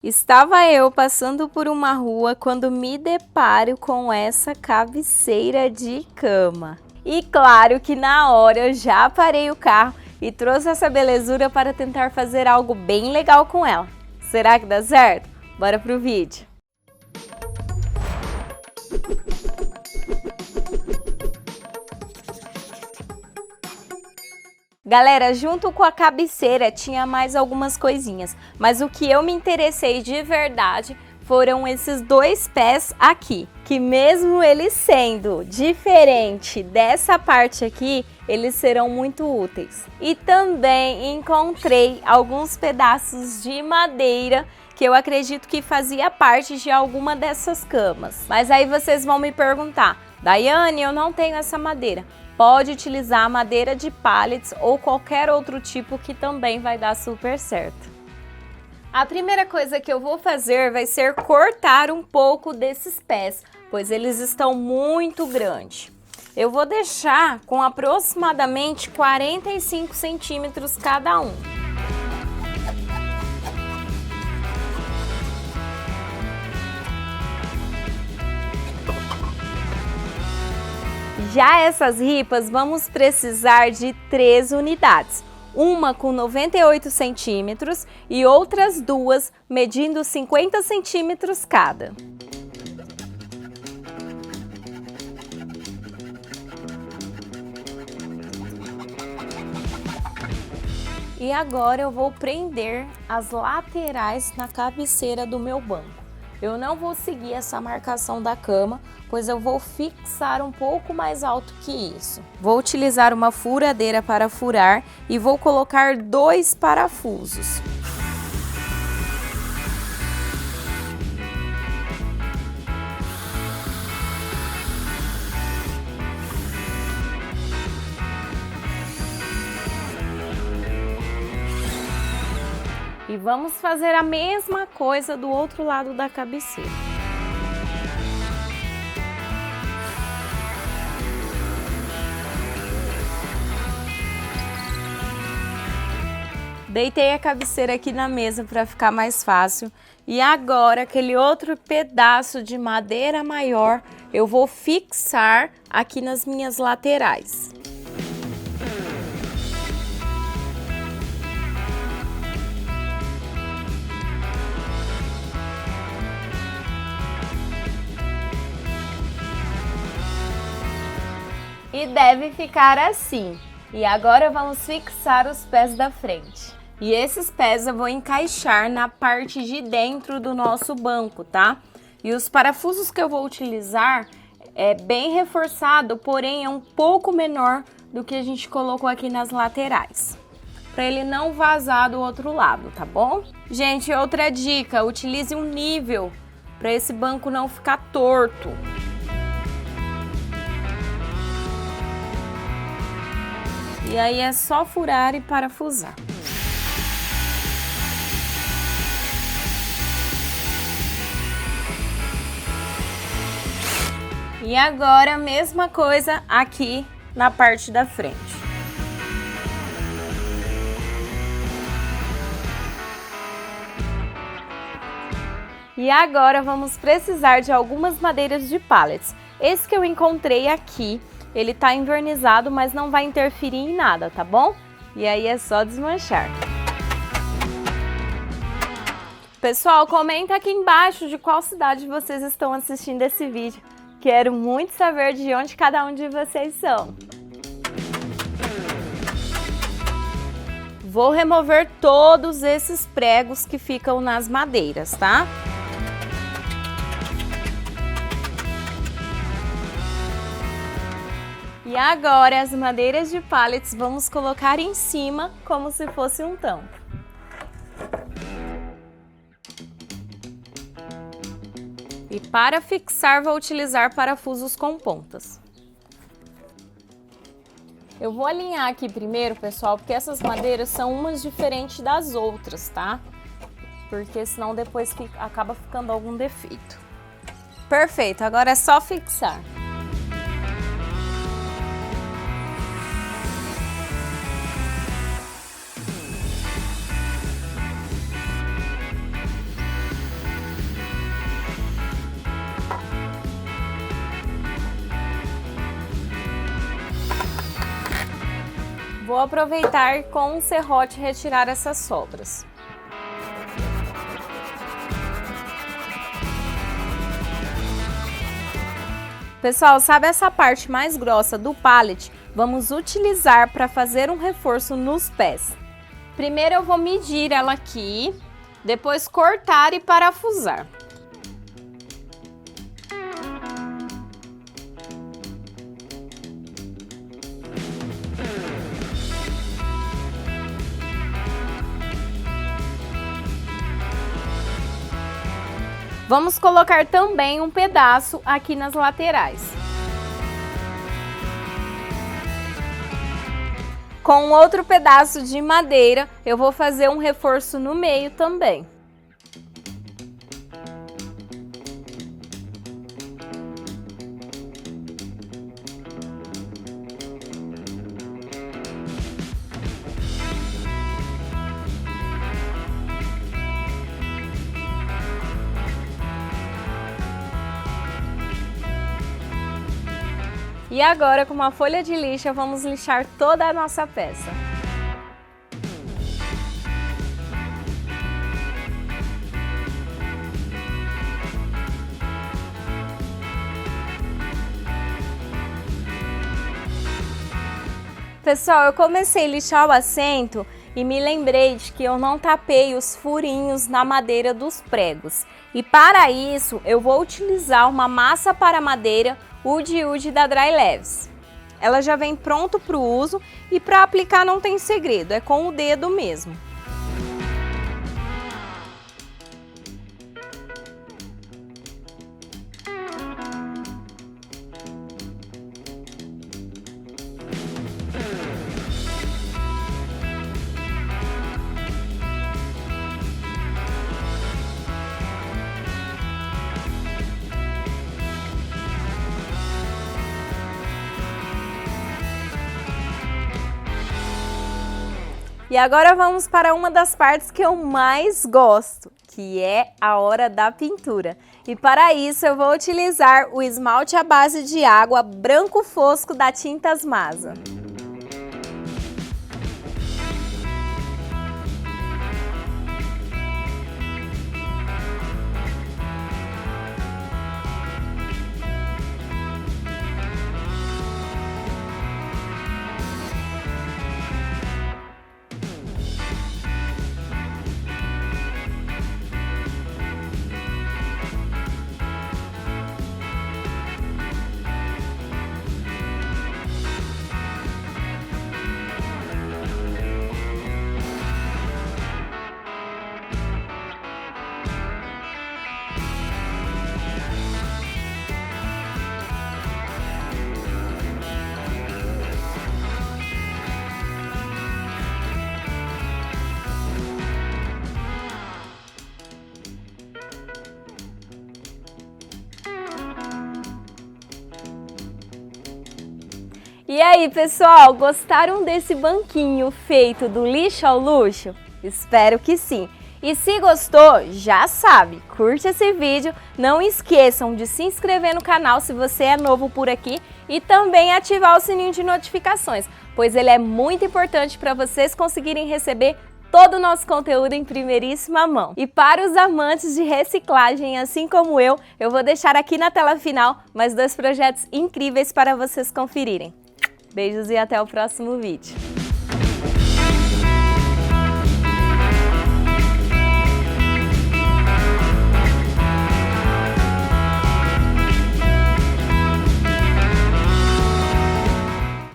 Estava eu passando por uma rua quando me deparo com essa cabeceira de cama. E claro que na hora eu já parei o carro e trouxe essa belezura para tentar fazer algo bem legal com ela. Será que dá certo? Bora pro vídeo! Galera, junto com a cabeceira tinha mais algumas coisinhas, mas o que eu me interessei de verdade foram esses dois pés aqui, que mesmo eles sendo diferente dessa parte aqui, eles serão muito úteis. E também encontrei alguns pedaços de madeira que eu acredito que fazia parte de alguma dessas camas. Mas aí vocês vão me perguntar, Daiane, eu não tenho essa madeira. Pode utilizar madeira de pallets ou qualquer outro tipo que também vai dar super certo. A primeira coisa que eu vou fazer vai ser cortar um pouco desses pés, pois eles estão muito grandes. Eu vou deixar com aproximadamente 45 centímetros cada um. Já essas ripas vamos precisar de 3 unidades, uma com 98 centímetros e outras duas medindo 50 centímetros cada. E agora eu vou prender as laterais na cabeceira do meu banco. Eu não vou seguir essa marcação da cama, pois eu vou fixar um pouco mais alto que isso. Vou utilizar uma furadeira para furar e vou colocar 2 parafusos. E vamos fazer a mesma coisa do outro lado da cabeceira. Deitei a cabeceira aqui na mesa para ficar mais fácil. E agora, aquele outro pedaço de madeira maior, eu vou fixar aqui nas minhas laterais. E deve ficar assim. E agora vamos fixar os pés da frente. E esses pés eu vou encaixar na parte de dentro do nosso banco, tá? E os parafusos que eu vou utilizar é bem reforçado, porém é um pouco menor do que a gente colocou aqui nas laterais, para ele não vazar do outro lado, tá bom? Gente, outra dica, utilize um nível para esse banco não ficar torto. E aí é só furar e parafusar. E agora a mesma coisa aqui na parte da frente. E agora vamos precisar de algumas madeiras de pallets. Esse que eu encontrei aqui, ele tá envernizado, mas não vai interferir em nada, tá bom? E aí é só desmanchar. Pessoal, comenta aqui embaixo de qual cidade vocês estão assistindo esse vídeo. Quero muito saber de onde cada um de vocês são. Vou remover todos esses pregos que ficam nas madeiras, tá? E agora as madeiras de pallets vamos colocar em cima como se fosse um tampo. E para fixar vou utilizar parafusos com pontas. Eu vou alinhar aqui primeiro, pessoal, porque essas madeiras são umas diferentes das outras, tá? Porque senão depois acaba ficando algum defeito. Perfeito, agora é só fixar. Vou aproveitar com um serrote retirar essas sobras. Pessoal, sabe essa parte mais grossa do pallet? Vamos utilizar para fazer um reforço nos pés. Primeiro eu vou medir ela aqui, depois cortar e parafusar. Vamos colocar também um pedaço aqui nas laterais. Com outro pedaço de madeira, eu vou fazer um reforço no meio também. E agora, com uma folha de lixa, vamos lixar toda a nossa peça. Pessoal, eu comecei a lixar o assento e me lembrei de que eu não tapei os furinhos na madeira dos pregos. E para isso, eu vou utilizar uma massa para madeira Wood Wood da Dry Leves. Ela já vem pronto para o uso e para aplicar não tem segredo, é com o dedo mesmo. E agora vamos para uma das partes que eu mais gosto, que é a hora da pintura. E para isso eu vou utilizar o esmalte à base de água branco fosco da Tintas Masa. E aí, pessoal, gostaram desse banquinho feito do lixo ao luxo? Espero que sim! E se gostou, já sabe, curte esse vídeo, não esqueçam de se inscrever no canal se você é novo por aqui e também ativar o sininho de notificações, pois ele é muito importante para vocês conseguirem receber todo o nosso conteúdo em primeiríssima mão. E para os amantes de reciclagem, assim como eu vou deixar aqui na tela final mais 2 projetos incríveis para vocês conferirem. Beijos e até o próximo vídeo.